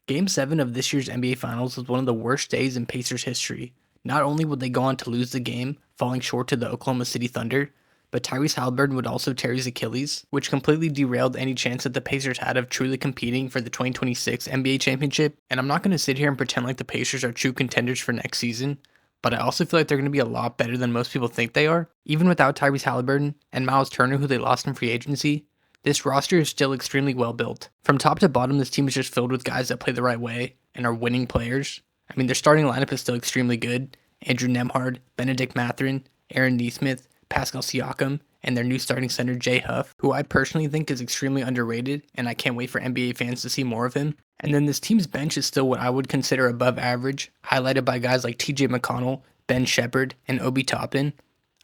Game 7 of this year's NBA Finals was one of the worst days in Pacers history. Not only would they go on to lose the game, falling short to the Oklahoma City Thunder, but Tyrese Haliburton would also tear his Achilles, which completely derailed any chance that the Pacers had of truly competing for the 2026 NBA championship. And I'm not going to sit here and pretend like the Pacers are true contenders for next season, but I also feel like they're going to be a lot better than most people think they are. Even without Tyrese Haliburton and Miles Turner, who they lost in free agency, this roster is still extremely well built. From top to bottom, this team is just filled with guys that play the right way and are winning players. I mean, their starting lineup is still extremely good. Andrew Nembhard, Bennedict Mathurin, Aaron Nesmith, Pascal Siakam, and their new starting center Jay Huff, who I personally think is extremely underrated, and I can't wait for NBA fans to see more of him. And then this team's bench is still what I would consider above average, highlighted by guys like TJ McConnell, Ben Shepherd, and Obi Toppin.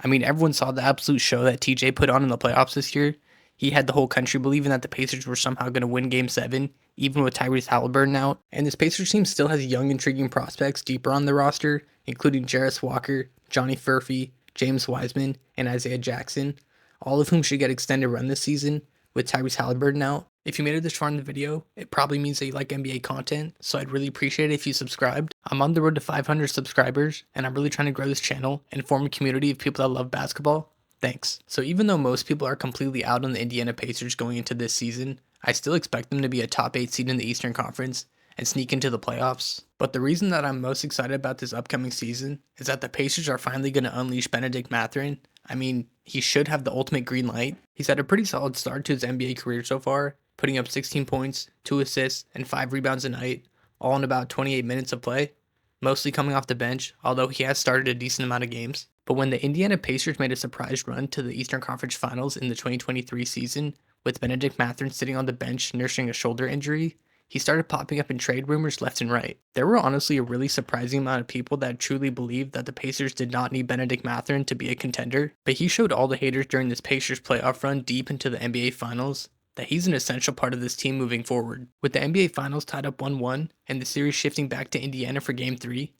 I mean, everyone saw the absolute show that TJ put on in the playoffs this year. He had the whole country believing that the Pacers were somehow going to win Game 7, even with Tyrese Haliburton out. And this Pacers team still has young, intriguing prospects deeper on the roster, including Jarris Walker, Johnny Furphy, James Wiseman, and Isaiah Jackson, all of whom should get extended run this season, with Tyrese Haliburton out. If you made it this far in the video, it probably means that you like NBA content, so I'd really appreciate it if you subscribed. I'm on the road to 500 subscribers, and I'm really trying to grow this channel and form a community of people that love basketball. Thanks. So even though most people are completely out on the Indiana Pacers going into this season, I still expect them to be a top 8 seed in the Eastern Conference and sneak into the playoffs. But the reason that I'm most excited about this upcoming season is that the Pacers are finally going to unleash Bennedict Mathurin. I mean, he should have the ultimate green light. He's had a pretty solid start to his NBA career so far, putting up 16 points, 2 assists, and 5 rebounds a night, all in about 28 minutes of play, mostly coming off the bench, although he has started a decent amount of games. But when the Indiana Pacers made a surprise run to the Eastern Conference Finals in the 2023 season, with Bennedict Mathurin sitting on the bench nursing a shoulder injury, he started popping up in trade rumors left and right. There were honestly a really surprising amount of people that truly believed that the Pacers did not need Bennedict Mathurin to be a contender, but he showed all the haters during this Pacers playoff run deep into the NBA Finals that he's an essential part of this team moving forward. With the NBA Finals tied up 1-1 and the series shifting back to Indiana for Game 3,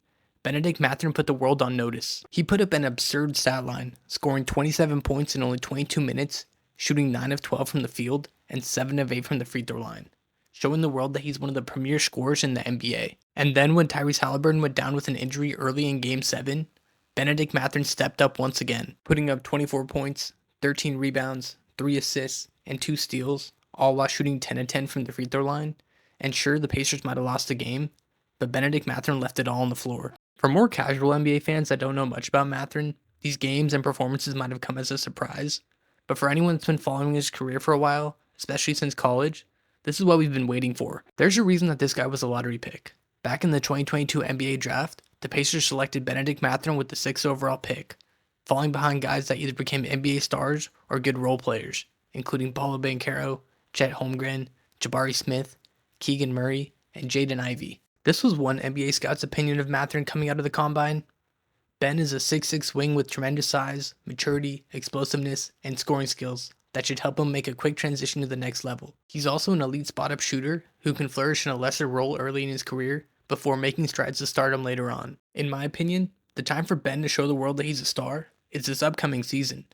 Bennedict Mathurin put the world on notice. He put up an absurd stat line, scoring 27 points in only 22 minutes, shooting 9 of 12 from the field, and 7 of 8 from the free throw line, showing the world that he's one of the premier scorers in the NBA. And then when Tyrese Haliburton went down with an injury early in Game 7, Bennedict Mathurin stepped up once again, putting up 24 points, 13 rebounds, 3 assists, and 2 steals, all while shooting 10 of 10 from the free throw line. And sure, the Pacers might have lost the game, but Bennedict Mathurin left it all on the floor. For more casual NBA fans that don't know much about Mathurin, these games and performances might have come as a surprise. But for anyone that's been following his career for a while, especially since college, this is what we've been waiting for. There's a reason that this guy was a lottery pick. Back in the 2022 NBA draft, the Pacers selected Bennedict Mathurin with the 6th overall pick, falling behind guys that either became NBA stars or good role players, including Paolo Banchero, Chet Holmgren, Jabari Smith, Keegan Murray, and Jaden Ivey. This was one NBA scout's opinion of Mathurin coming out of the combine. Ben is a 6'6" wing with tremendous size, maturity, explosiveness, and scoring skills that should help him make a quick transition to the next level. He's also an elite spot-up shooter who can flourish in a lesser role early in his career before making strides to stardom later on. In my opinion, the time for Ben to show the world that he's a star is this upcoming season.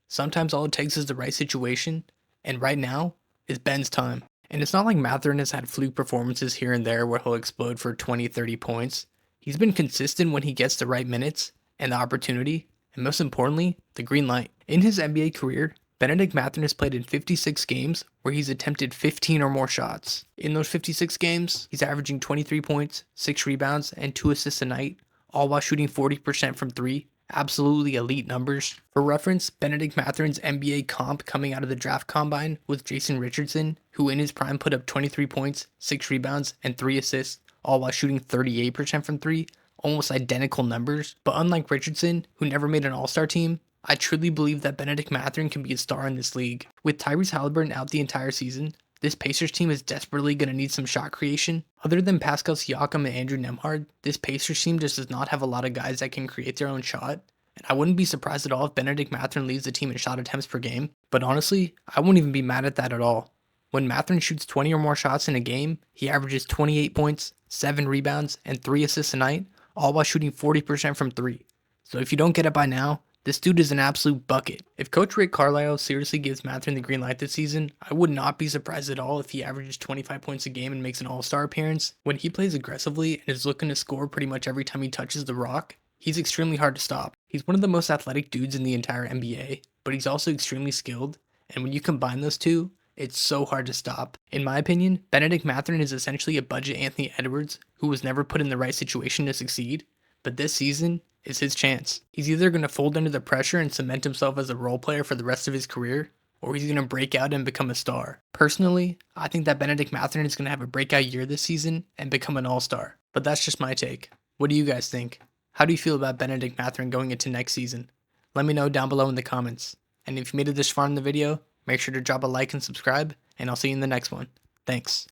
Sometimes all it takes is the right situation, and right now is Ben's time. And it's not like Mathurin has had fluke performances here and there where he'll explode for 20-30 points. He's been consistent when he gets the right minutes and the opportunity, and most importantly, the green light. In his NBA career, Bennedict Mathurin has played in 56 games where he's attempted 15 or more shots. In those 56 games, he's averaging 23 points, 6 rebounds, and 2 assists a night, all while shooting 40% from 3. Absolutely elite numbers. For reference, Bennedict Mathurin's NBA comp coming out of the draft combine was Jason Richardson, who in his prime put up 23 points, 6 rebounds, and 3 assists, all while shooting 38% from 3, almost identical numbers. But unlike Richardson, who never made an all-star team, I truly believe that Bennedict Mathurin can be a star in this league. With Tyrese Haliburton out the entire season, this Pacers team is desperately going to need some shot creation. Other than Pascal Siakam and Andrew Nembhard, this Pacers team just does not have a lot of guys that can create their own shot. And I wouldn't be surprised at all if Bennedict Mathurin leads the team in shot attempts per game. But honestly, I wouldn't even be mad at that at all. When Mathurin shoots 20 or more shots in a game, he averages 28 points, 7 rebounds, and 3 assists a night, all while shooting 40% from 3. So if you don't get it by now, This dude is an absolute bucket. If Coach Rick Carlisle seriously gives Mathurin the green light this season, I would not be surprised at all if he averages 25 points a game and makes an all-star appearance. When he plays aggressively and is looking to score pretty much every time he touches the rock, he's extremely hard to stop. He's one of the most athletic dudes in the entire NBA, but he's also extremely skilled, and when you combine those two, it's so hard to stop. In my opinion, Bennedict Mathurin is essentially a budget Anthony Edwards who was never put in the right situation to succeed, but this season is his chance. He's either going to fold under the pressure and cement himself as a role player for the rest of his career, or he's going to break out and become a star. Personally, I think that Bennedict Mathurin is going to have a breakout year this season and become an all-star, but that's just my take. What do you guys think? How do you feel about Bennedict Mathurin going into next season? Let me know down below in the comments. And if you made it this far in the video, make sure to drop a like and subscribe, and I'll see you in the next one. Thanks.